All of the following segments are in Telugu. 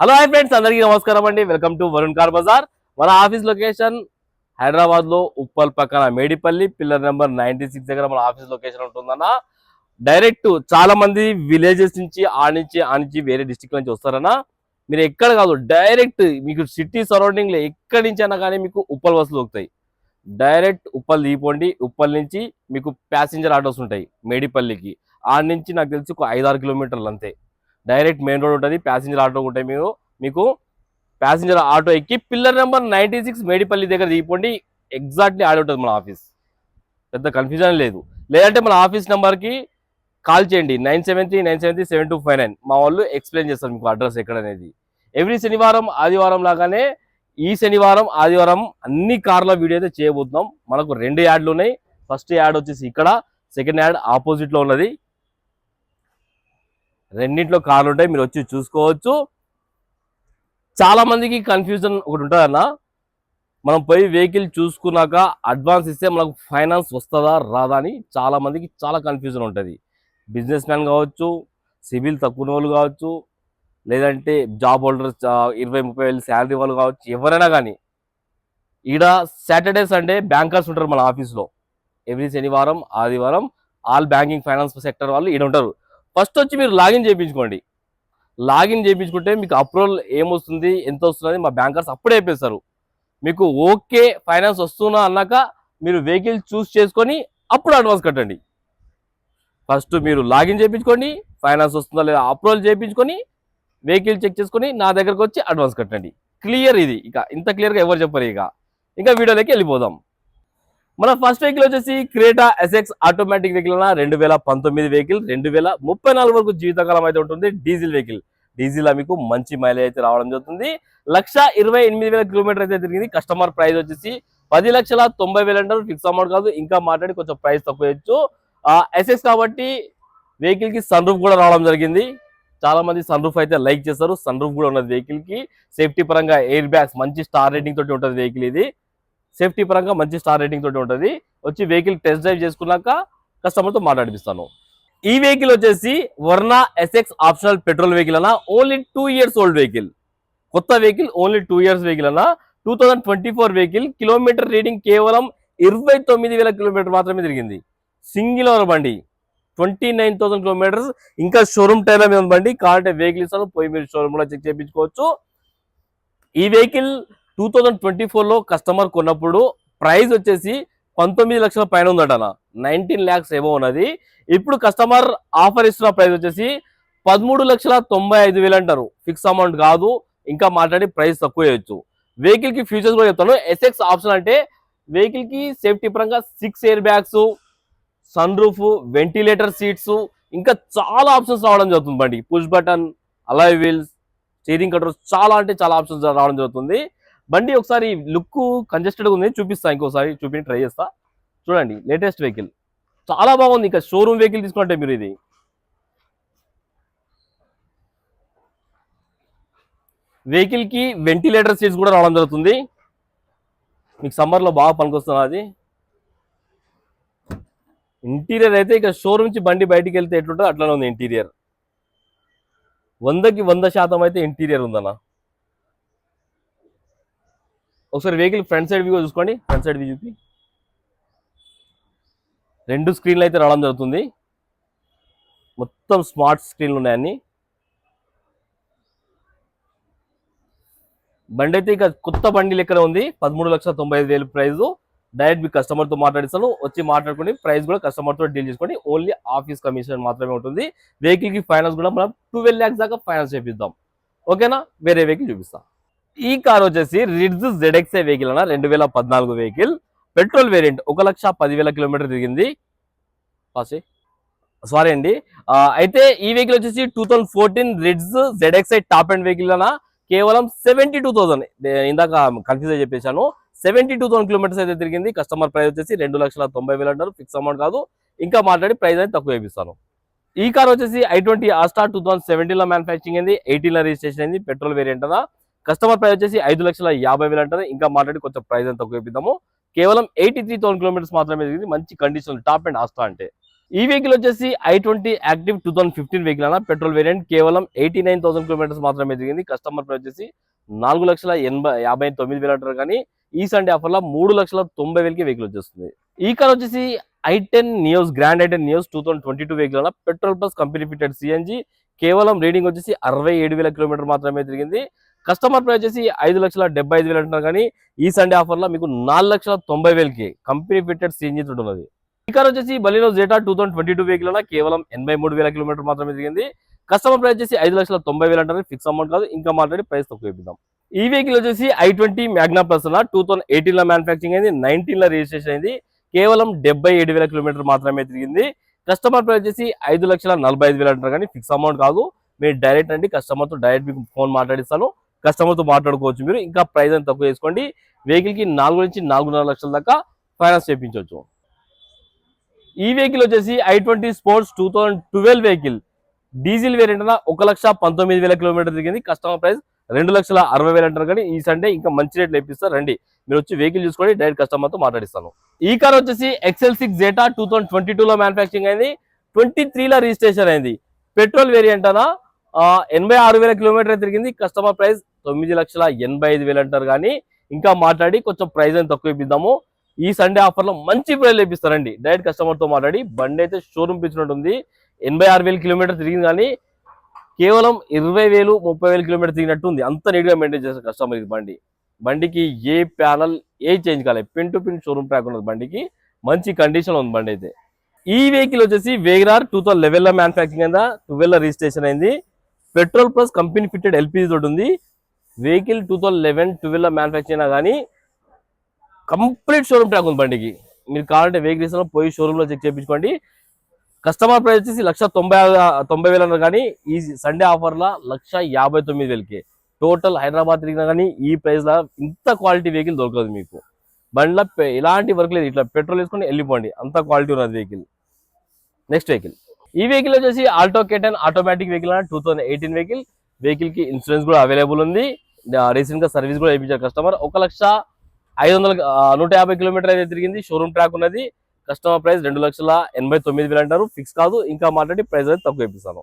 హలో హాయ్ ఫ్రెండ్స్, అందరికీ నమస్కారం అండి. Welcome to Varun car bazaar. మన ఆఫీస్ లొకేషన్ హైదరాబాద్ లో ఉప్పల్ పక్కన మేడిపల్లి పిల్లర్ నెంబర్ 96 దగ్గర మన ఆఫీస్ లొకేషన్ ఉంటుందన్న. డైరెక్ట్ చాలా మంది విలేజెస్ నుంచి ఆ నుంచి వేరే డిస్ట్రిక్ట్ నుంచి వస్తారన్న. మీరు ఎక్కడ కాదు, డైరెక్ట్ మీకు సిటీ సరౌండింగ్ లో ఎక్కడి నుంచి అయినా కానీ మీకు ఉప్పల్ బస్సులు దొరుకుతాయి. డైరెక్ట్ ఉప్పల్ దిగిపోండి. ఉప్పల్ నుంచి మీకు ప్యాసింజర్ ఆటోస్ ఉంటాయి మేడిపల్లికి. ఆ నుంచి నాకు తెలిసి ఒక 5-6 కిలోమీటర్లు అంతే. డైరెక్ట్ మెయిన్ రోడ్ ఉంటుంది, ప్యాసింజర్ ఆటో ఉంటాయి. మీకు ప్యాసింజర్ ఆటో ఎక్కి పిల్లర్ నెంబర్ 96 మేడిపల్లి దగ్గర దిగిపోండి. ఎగ్జాక్ట్లీ ఆడే ఉంటుంది మన ఆఫీస్. పెద్ద కన్ఫ్యూజన్ లేదు. లేదంటే మన ఆఫీస్ నెంబర్కి కాల్ చేయండి, 9739737259. మా వాళ్ళు ఎక్స్ప్లెయిన్ చేస్తారు మీకు అడ్రస్ ఎక్కడ అనేది. ఎవ్రీ శనివారం ఆదివారం లాగానే ఈ శనివారం ఆదివారం అన్ని కార్ల వీడియో అయితే చేయబోతున్నాం. మనకు 2 యాడ్లు ఉన్నాయి. ఫస్ట్ యాడ్ వచ్చేసి ఇక్కడ, సెకండ్ యాడ్ ఆపోజిట్లో ఉన్నది. రెండింటిలో కార్లు ఉంటాయి, మీరు వచ్చి చూసుకోవచ్చు. చాలా మందికి కన్ఫ్యూజన్ ఒకటి ఉంటుందన్న, మనం పోయి వెహికల్ చూసుకున్నాక అడ్వాన్స్ ఇస్తే మనకు ఫైనాన్స్ వస్తుందా రాదా అని చాలా మందికి చాలా కన్ఫ్యూజన్ ఉంటుంది. బిజినెస్ మ్యాన్ కావచ్చు, సివిల్ తక్కువ వాళ్ళు కావచ్చు, లేదంటే జాబ్ హోల్డర్స్ 20-30 వేలు శాలరీ వాళ్ళు కావచ్చు, ఎవరైనా కానీ ఈడ సాటర్డే సండే బ్యాంకర్స్ ఉంటారు మన ఆఫీస్లో. ఎవ్రీ శనివారం ఆదివారం ఆల్ బ్యాంకింగ్ ఫైనాన్స్ సెక్టర్ వాళ్ళు ఈడ ఉంటారు. ఫస్ట్ వచ్చి మీరు లాగిన్ చేయించుకోండి. లాగిన్ చేయించుకుంటే మీకు అప్రూవల్ ఏమొస్తుంది, ఎంత వస్తుంది మా బ్యాంకర్స్ అప్పుడే చెప్పేస్తారు. మీకు ఓకే ఫైనాన్స్ వస్తున్నా అన్నాక మీరు వెహికల్ చూస్ చేసుకొని అప్పుడు అడ్వాన్స్ కట్టండి. ఫస్ట్ మీరు లాగిన్ చేయించుకోండి, ఫైనాన్స్ వస్తుందా లేదా అప్రూవల్ చేయించుకొని వెహికల్ చెక్ చేసుకొని నా దగ్గరకు వచ్చి అడ్వాన్స్ కట్టండి. క్లియర్ ఇది. ఇక ఇంత క్లియర్గా ఎవరు చెప్పరు. ఇంకా వీడియోలోకి వెళ్ళిపోదాం. మన ఫస్ట్ వెహికల్ వచ్చేసి క్రేటా ఎస్ఎక్స్ ఆటోమేటిక్ వెహికల్ అన్న. 2019 వెహికల్, 2034 వరకు జీవితకాలం అయితే ఉంటుంది. Diesel vehicle. డీజిల్ మీకు మంచి మైలేజ్ అయితే రావడం జరుగుతుంది. 1,28,000 కిలోమీటర్ అయితే తిరిగింది. కస్టమర్ ప్రైస్ వచ్చేసి 10,90,000 అంటారు. ఫిక్స్ అమౌంట్ కాదు, ఇంకా మాట్లాడి కొంచెం ప్రైస్ తక్కువ చేయొచ్చు. ఎస్ఎక్స్ కాబట్టి వెహికల్ కి సన్ రూఫ్ కూడా రావడం జరిగింది. చాలా మంది సన్ రూఫ్ అయితే లైక్ చేస్తారు. సన్ రూఫ్ కూడా ఉన్నది వెహికల్ కి. సేఫ్టీ పరంగా ఎయిర్ బ్యాగ్స్ మంచి స్టార్ రేటింగ్ తోటి ఉంటుంది వెహికల్ ఇది. సేఫ్టీ పరంగా మంచి స్టార్ రేటింగ్ తోటి ఉంటుంది. వచ్చి వెహికల్ టెస్ట్ డ్రైవ్ చేసుకున్నాక కస్టమర్తో మాట్లాడిపిస్తాను. ఈ వెహికల్ వచ్చేసి Verna SX optional petrol vehicle అన్న. Only 2 years old vehicle. కొత్త వెహికల్, ఓన్లీ 2 years వెహికల్ అన్న. 2024 వెహికల్. కిలోమీటర్ రీడింగ్ కేవలం 29,000 కిలోమీటర్ మాత్రమే తిరిగింది. సింగిల్ ఓనర్ బండి, 29,000 కిలోమీటర్స్. ఇంకా షోరూమ్ టైర్ మీద బండి. కావాలంటే వెహికల్ ఇస్తాను, పోయి మీరు షోరూమ్ లో చెక్ చేయించుకోవచ్చు. ఈ వెహికల్ 2024లో కస్టమర్ కొన్నప్పుడు ప్రైస్ వచ్చేసి 19 లక్షల పైన ఉందట, 19 lakhs ఏమో ఉన్నది. ఇప్పుడు కస్టమర్ ఆఫర్ ఇస్తున్న ప్రైస్ వచ్చేసి 13,95,000 అంటారు. ఫిక్స్ అమౌంట్ కాదు, ఇంకా మాట్లాడి ప్రైస్ తక్కువ చేయొచ్చు. వెహికల్ కి ఫీచర్స్ కూడా చెప్తాను. ఎస్ఎక్స్ ఆప్షన్ అంటే వెహికల్ కి సేఫ్టీ పరంగా 6 air bags, sun roof, ventilator seats, ఇంకా చాలా ఆప్షన్స్ రావడం జరుగుతుంది. బండి push button, alloy wheels, steering controls, చాలా అంటే చాలా ఆప్షన్స్ రావడం జరుగుతుంది. బండి ఒకసారి లుక్ కంజెస్టెడ్ ఉంది, చూపిస్తా. ఇంకోసారి చూపి ట్రై చేస్తా. చూడండి, లేటెస్ట్ వెహికల్ చాలా బాగుంది. ఇంకా షోరూమ్ వెహికల్ తీసుకుంటే మీరు ఇది వెహికల్ కి వెంటిలేటర్ సీట్స్ కూడా రావడం జరుగుతుంది. మీకు సమ్మర్ లో బాగా పనికొస్తుంది అది. ఇంటీరియర్ అయితే ఇక షోరూమ్ నుంచి బండి బయటికి వెళ్తే ఎట్లుంటుందో అట్లానే ఉంది ఇంటీరియర్. 100కి 100% అయితే ఇంటీరియర్ ఉందన్న. ఒకసారి వెహికల్ ఫ్రంట్ సైడ్ వ్యూ చూసుకోండి. ఫ్రంట్ సైడ్ వ్యూ చూపి 2 స్క్రీన్లు అయితే రావడం జరుగుతుంది. మొత్తం స్మార్ట్ స్క్రీన్లు ఉన్నాయన్ని. బండి అయితే ఇక కొత్త బండి లెక్కనే ఉంది. 13,95,000 ప్రైస్. డైరెక్ట్ మీ కస్టమర్తో మాట్లాడిస్తాను, వచ్చి మాట్లాడుకుని ప్రైస్ కూడా కస్టమర్తో డీల్ చేసుకోండి. ఓన్లీ ఆఫీస్ కమిషన్ మాత్రమే ఉంటుంది. వెహికల్ కి ఫైనాన్స్ కూడా మనం 12 lakhs దాకా ఫైనాన్స్ చేపిద్దాం. ఓకేనా? వేరే వెహికల్ చూపిస్తాం. ఈ కార్ వచ్చేసి రిడ్జ్ ZXi వెహికల్ అన్న. 2014 వెహికల్, పెట్రోల్ వేరియంట్. 1,10,000 కిలోమీటర్ తిరిగింది. సారీ అండి. అయితే ఈ వెహికల్ వచ్చేసి 2014 ridge ZXi top and vehicle అన్న. కేవలం 72,000, ఇందాక కన్ఫ్యూజ్ చెప్పేశాను, 72,000 కిలోమీటర్స్ అయితే తిరిగింది. కస్టమర్ ప్రైస్ వచ్చేసి 2,90,000 అంటారు. ఫిక్స్ అమౌంట్ కాదు, ఇంకా మాట్లాడి ప్రైస్ అయితే తక్కువ వేపిస్తాను. ఈ కార్ వచ్చేసి i20 ఆస్టార్ 2017 లో మ్యానుఫ్యాక్చరింగ్ అయింది, 18 లో రిజిస్ట్రేషన్ అయింది. పెట్రోల్ వేరియంట్ అన్న. కస్టమర్ ప్రైస్ వచ్చేసి 5,50,000 అంటారు. ఇంకా మాట్లాడి కొంచెం ప్రైస్ అని తక్కువ వేపిద్దాము. కేవలం 83,000 కిలోమీటర్స్ మాత్రమే తిరిగింది. మంచి కండిషన్ టాప్ అండ్ ఆస్టా అంటే. ఈ వెహికల్ వచ్చేసి i20 యాక్టివ్ 2015 వెహికల్ అన్న పెట్రోల్ వేరియంట్ కేవలం 89,000 కిలోమీటర్స్ మాత్రమే తిరిగింది. కస్టమర్ ప్రైస్ వచ్చేసి 4,59,000 అంటారు కానీ ఈ సండే ఆఫర్లో 3,90,000కి వెహికల్ వచ్చేస్తుంది. ఈ కార్ వచ్చేసి i10 Nios grand i10 Nios 2022 vehicle అన్న petrol plus company fitted CNG కేవలం రీడింగ్ వచ్చేసి 67,000 కిలోమీటర్ మాత్రమే తిరిగింది. కస్టమర్ ప్రైస్ వచ్చేసి 5,75,000 అంటున్నారు కానీ ఈ సండే ఆఫర్లో మీకు 4,90,000కి కంపెనీ ఫిటెడ్ సిఎన్జి ఉన్నది. ఈ కార్ వచ్చేసి బలినో జెటా 2022 వెహికల్ అన్న కేవలం 83,000 కిలోమీటర్ మాత్రమే తిరిగింది. కస్టమర్ ప్రైస్ వచ్చేసి 5,90,000 అంటారు, ఫిక్స్ అమౌంట్ కాదు, ఇంకా మాట్లాడి ప్రైస్ తక్కువ ఇద్దాం. ఈ వెహికల్ వచ్చేసి i20 మ్యాగ్నా ప్లస్ అన్న 2018 లో మ్యానుఫ్యాక్చరింగ్ అయింది, 19 లో రిజిస్ట్రేషన్ అయింది, కేవలం 77,000 కిలోమీటర్ మాత్రమే తిరిగింది. కస్టమర్ ప్రైస్ వచ్చేసి 5,45,000 అంటారు కానీ ఫిక్స్ అమౌంట్ కాదు, మీరు డైరెక్ట్ అండి కస్టమర్తో డైరెక్ట్ మీకు ఫోన్ మాట్లాడిస్తాను, కస్టమర్తో మాట్లాడుకోవచ్చు. మీరు ఇంకా ప్రైస్ అని తక్కువ చేసుకోండి. వెహికల్కి 4 నుంచి 4.5 లక్షల దాకా ఫైనాన్స్ చేయించవచ్చు. ఈ వెహికల్ వచ్చేసి i20 sports 2012 vehicle diesel variant అన్న 1,19,000 కిలోమీటర్ తిరిగింది. కస్టమర్ ప్రైస్ 2,60,000 అంటారు కానీ ఈ సండే ఇంకా మంచి రేట్లు ఇప్పిస్తారు. రండి మీరు వచ్చి వెహికల్ చూసుకొని డైరెక్ట్ కస్టమర్తో మాట్లాడిస్తాను. ఈ కార్ వచ్చేసి XL6 జెటా 2022 లో మ్యానుఫ్యాక్చరింగ్ అయింది, 23 లో రిజిస్ట్రేషన్ అయింది. పెట్రోల్ వేరియంట్ అన్న 86,000 కిలోమీటర్ తిరిగింది. కస్టమర్ ప్రైస్ 9,85,000 అంటారు కానీ ఇంకా మాట్లాడి కొంచెం ప్రైస్ అని తక్కువ ఇప్పిద్దాము. ఈ సండే ఆఫర్లో మంచి ప్రైస్ ఇప్పిస్తారండి. డైరెక్ట్ కస్టమర్తో మాట్లాడి బండి అయితే షోరూమ్ పిచ్చినట్టుంది. 86,000 కిలోమీటర్ తిరిగింది కానీ కేవలం 20,000 30,000 కిలోమీటర్ తిరిగినట్టు ఉంది. అంత నీట్గా మెయింటైన్ చేస్తారు కస్టమర్. ఇది బండికి ఏ ప్యానల్ ఏ చేంజ్ కాలేదు, pin to pin showroom track ఉన్నది. బండికి మంచి కండిషన్ ఉంది బండి అయితే. ఈ వెహికల్ వచ్చేసి వేగనార్ 2011 లో మ్యానుఫ్యాక్చరింగ్ అయిందా, 12 లో రిజిస్ట్రేషన్ అయింది. Petrol plus company fitted LPG తోటి ఉంది. వెహికల్ 2011-12 లో మ్యానుఫ్యాక్చరింగ్ అయినా కానీ కంప్లీట్ షోరూమ్ ట్రాక్ ఉంది బండికి. మీరు కావాలంటే వెహికల్స్ పోయి షోరూమ్ లో చెక్ చేయించుకోండి. కస్టమర్ ప్రైస్ వచ్చేసి 1,90,000 అన్నారు కానీ ఈ సండే ఆఫర్లో 1,59,000కి టోటల్ హైదరాబాద్ తిరిగినా కానీ ఈ ప్రైస్ లో ఇంత క్వాలిటీ వెహికల్ దొరకదు మీకు. బండిలో ఎలాంటి వర్క్ లేదు, ఇట్లా పెట్రోల్ వేసుకొని వెళ్ళిపోండి, అంత క్వాలిటీ ఉన్నది వెహికల్. నెక్స్ట్ వెహికల్, ఈ వెహికల్ వచ్చేసి Alto K10 automatic vehicle 2018 vehicle. Vehicle కి ఇన్సూరెన్స్ కూడా అవైలబుల్ ఉంది. రీసెంట్ గా సర్వీస్ కూడా వేయించారు కస్టమర్. 1,150 కిలోమీటర్ అయితే తిరిగింది. షోరూమ్ ట్రాక్ ఉన్నది. కస్టమర్ ప్రైస్ 2,89,000 అంటారు, ఫిక్స్ కాదు, ఇంకా మాట్లాడి ప్రైస్ అయితే తక్కువ ఇప్పిస్తాను.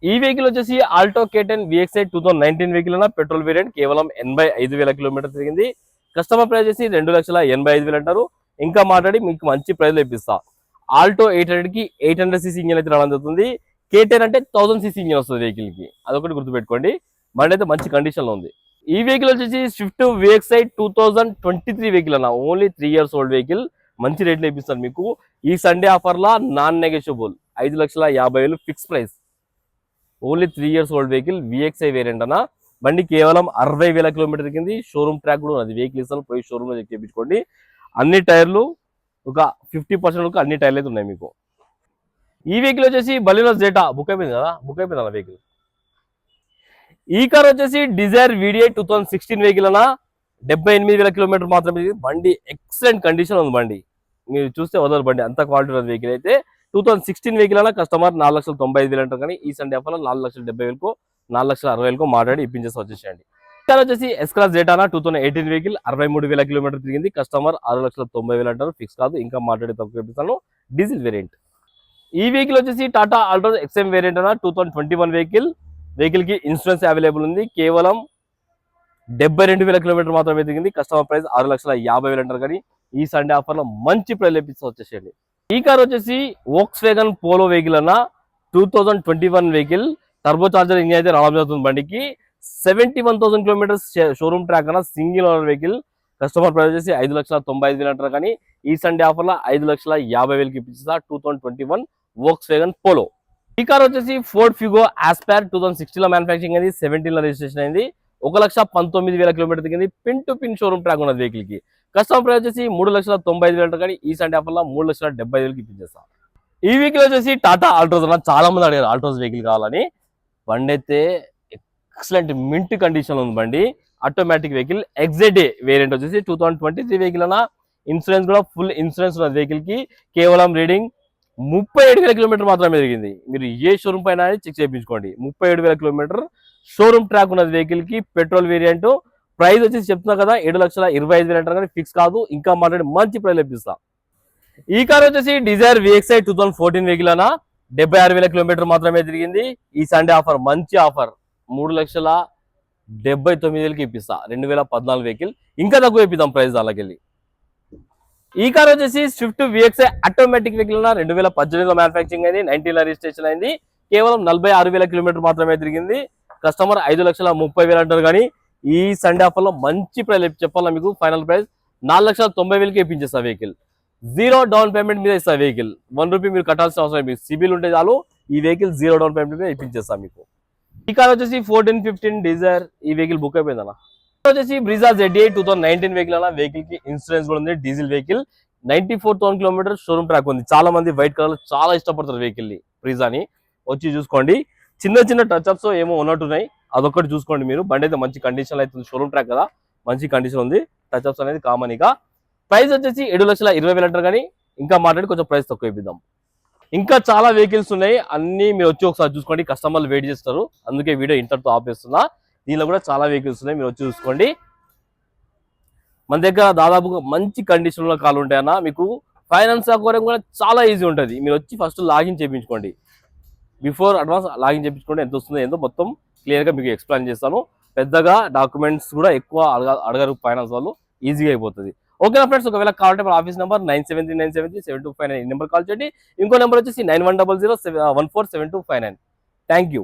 ఈ వెహికల్ వచ్చేసి ఆల్టో K10 VXi 2019 వెహికల్ అన్న పెట్రోల్ వేరియంట్ కేవలం 85,000 కిలోమీటర్ తిరిగింది. కస్టమర్ ప్రైస్ వచ్చేసి 2,85,000 అంటారు, ఇంకా మాట్లాడి మీకు మంచి ప్రైస్ లో ఇప్పిస్తా. ఆల్టో 800 కి 800 cc ఇంజిన్ అయితే రావడం జరుగుతుంది. K10 అంటే 1000 cc ఇంజిన్ వస్తుంది వెహికల్ కి, అదొకటి గుర్తుపెట్టుకోండి. బండి అయితే మంచి కండిషన్ లో ఉంది. ఈ వెహికల్ వచ్చేసి స్విఫ్ట్ VXi 2023 వెహికల్ అన్న, ఓన్లీ 3 years ఓల్డ్ వెహికల్. మంచి రేట్లో ఇప్పిస్తారు మీకు. ఈ సండే ఆఫర్లా non negotiable 5,50,000 fix price. Only 3 years old vehicle VXi variant అన్న. బండి కేవలం 60,000 కిలోమీటర్ తిరిగింది. షోరూమ్ ట్రాక్ కూడా ఉన్నది. వెహికల్ ఇస్తాను పోయి షోరూమ్ లో చెక్ చేయించుకోండి. అన్ని టైర్లు ఒక 50% అన్ని టైర్లు అయితే ఉన్నాయి మీకు. ఈ వెహికల్ వచ్చేసి బలినో జెటా బుక్ అయిపోయింది కదా, బుక్ అయిపోయింది అన్న వెహికల్. ఈ కార్ వచ్చేసి డిజైర్ VDI 2016 వెహికల్ అన్న 78,000 కిలోమీటర్ మాత్రమే. బండి ఎక్సలెంట్ కండిషన్ ఉంది. బండి మీరు చూస్తే వదలరు, బండి అంత క్వాలిటీ ఉన్న వెహికల్ అయితే. 2016 వెహికల్ అన్న కస్టమర్ 4,95,000 అంటారు కానీ ఈ సండే ఆఫర్లో 4,70,000 4,60,000 మాట్లాడి ఇప్పించేసి వచ్చేసేయండి. ఇక్కడ వచ్చేసి ఎస్క్రాస్ జెటా 2018 వెహికల్ 63,000 కిలోమీటర్ తిరిగింది. కస్టమర్ 6,90,000 అంటారు, ఫిక్స్ కాదు, ఇంకా మాట్లాడి తక్కువ ఇప్పిస్తాను. Diesel variant. ఈ వెహికల్ వచ్చేసి టాటా ఆల్ట్రోజ్ XM వేరియంట్ అన్న 2021 వెహికల్. వెహికల్ కి ఇన్సూరెన్స్ అవైలబుల్ ఉంది. కేవలం 72,000 కిలోమీటర్ మాత్రమే తిరిగింది. కస్టమర్ ప్రైస్ 6,50,000 అంటారు కానీ ఈ సండే ఆఫర్ లో మంచి ప్రైస్ ఇప్పిస్తే వచ్చేసేయండి. ఈ కార్ వచ్చేసి వోక్స్వేగన్ పోలో వెహికల్ అన్న 2021 వెహికల్. టర్బో చార్జర్ ఇంజిన్ అయితే రావడం జరుగుతుంది. బండికి 71,000 కిలోమీటర్స్ షోరూమ్ ట్రాక్ అన్న single owner vehicle. Customer price వచ్చేసి 5,95,000 అంటారు కానీ ఈ సండే ఆఫర్ లో 5,50,000కి ఇప్పిస్తా. 2021 వోక్స్వేగన్ పోలో. ఈ కార్ వచ్చేసి ఫోర్డ్ ఫిగో ఆస్పైర్ 2016 లో మ్యానుఫ్యాక్చరింగ్ అయింది, 17 లో రిజిస్ట్రేషన్ అయింది. 1,19,000 కిలోమీటర్ దిగింది. Pin to pin showroom track ఉన్నది వెహికల్ కి. కస్టమర్ ప్రైస్ వచ్చేసి 3,95,000 అంటారు కానీ ఈ సండే ఆఫర్ లో 3,70,000కి ఇప్పించేస్తా. ఈ వెహికల్ వచ్చేసి టాటా ఆల్ట్రోజ్ అన్న. చాలా మంది అడిగారు ఆల్ట్రోజ్ వెహికల్ కావాలని. బండి అయితే ఎక్సలెంట్ మింట్ కండిషన్ ఉంది. బండి ఆటోమేటిక్ వెహికల్. XZA వేరియంట్ వచ్చేసి 2023 వెహికల్ అన్న. ఇన్సూరెన్స్ కూడా ఫుల్ ఇన్సూరెన్స్ ఉన్నది వెహికల్ కి. కేవలం రీడింగ్ 37,000 కిలోమీటర్ మాత్రమే తిరిగింది. మీరు ఏ షోరూమ్ పైన చెక్ చేయించుకోండి. 37,000 కిలోమీటర్ షోరూమ్ ట్రాక్ ఉన్నది వెహికల్ కి. Petrol variant. ప్రైస్ వచ్చేసి చెప్తున్నా కదా 7,25,000 అంటారు కానీ ఫిక్స్ కాదు, ఇంకా మాట్లాడి మంచి ప్రైస్ లభిస్తా. ఈ కార్ వచ్చేసి డిజైర్ VXi 2014 వెహికల్ అన్న 76,000 కిలోమీటర్ మాత్రమే తిరిగింది. ఈ సండే ఆఫర్ మంచి ఆఫర్ 3,79,000కి ఇప్పిస్తా. 2014 వెహికల్ ఇంకా తక్కువ ఇప్పిద్దాం ప్రైస్ అలాగెళ్ళి. ఈ కార్ వచ్చేసి స్విఫ్ట్ VXi ఆటోమేటిక్ వెహికల్ అన్న 2018లో మ్యానుఫ్యాక్చరింగ్ అయింది, 19 రిజిస్ట్రేషన్ అయింది, కేవలం 46,000 కిలోమీటర్ మాత్రమే తిరిగింది. కస్టమర్ 5,30,000 అంటారు కానీ ఈ సండే ఆఫర్ లో మంచి ప్రైస్ చెప్పాలా మీకు, ఫైనల్ ప్రైస్ 4,90,000కి ఇప్పించేస్తా వెహికల్. 0 డౌన్ పేమెంట్ మీద ఇస్తా వెహికల్. 1 రూపీ మీరు కట్టాల్సిన అవసరం మీకు, సిబిల్ ఉంటే చాలు ఈ వెహికల్ 0 డౌన్ పేమెంట్ మీద ఇప్పించేస్తా మీకు. ఈ కార్ వచ్చేసి 14-15 డిజైర్, ఈ వెహికల్ బుక్ అయిపోయిందన్న. వచ్చేసి బ్రిజా ZDi 2019 వెహికల్ అన్న, వెహికల్ కి ఇన్సూరెన్స్ కూడా ఉంది, diesel vehicle, 94,000 kilometre showroom track ఉంది. చాలా మంది వైట్ కలర్ చాలా ఇష్టపడతారు వెహికల్ ని, బ్రిజాని వచ్చి చూసుకోండి. చిన్న చిన్న టచ్ అప్స్ ఏమో ఉన్నట్టున్నాయి, అదొక్కటి చూసుకోండి మీరు. బండి అయితే మంచి కండిషన్ అవుతుంది, షోరూమ్ ట్రాక్ కదా, మంచి కండిషన్ ఉంది. టచ్ అప్స్ అనేది కామన్. ఇక ప్రైస్ వచ్చేసి 7,20,000 అంటారు కానీ ఇంకా మాట్లాడి కొంచెం ప్రైస్ తక్కువ ఇద్దాం. ఇంకా చాలా వెహికల్స్ ఉన్నాయి, అన్ని మీరు వచ్చి ఒకసారి చూసుకోండి. కస్టమర్లు వెయిట్ చేస్తారు, అందుకే వీడియో ఇంటర్తో ఆపేస్తున్నా. దీనిలో కూడా చాలా వెహికల్స్ ఉన్నాయి, మీరు వచ్చి చూసుకోండి. మన దగ్గర దాదాపుగా మంచి కండిషన్ లో కార్లు ఉంటాయన్న. మీకు ఫైనాన్స్ సౌకర్యం కూడా చాలా ఈజీ ఉంటుంది. మీరు వచ్చి ఫస్ట్ లాగిన్ చేయించుకోండి, బిఫోర్ అడ్వాన్స్ లాగిన్ చేయించుకోండి. ఎంత వస్తుందో ఏందో మొత్తం క్లియర్ గా మీకు ఎక్స్ప్లెయిన్ చేస్తాను. పెద్దగా డాక్యుమెంట్స్ కూడా ఎక్కువ అడగరు ఫైనాన్స్ వాళ్ళు, ఈజీగా అయిపోతుంది. ఓకేనా ఫ్రెండ్స్, ఒకవేళ కావాలంటే మన ఆఫీస్ నెంబర్ 973973725 ఈ నెంబర్ కాల్ చేయండి. ఇంకో నెంబర్ వచ్చేసి 9100147259. Thank you.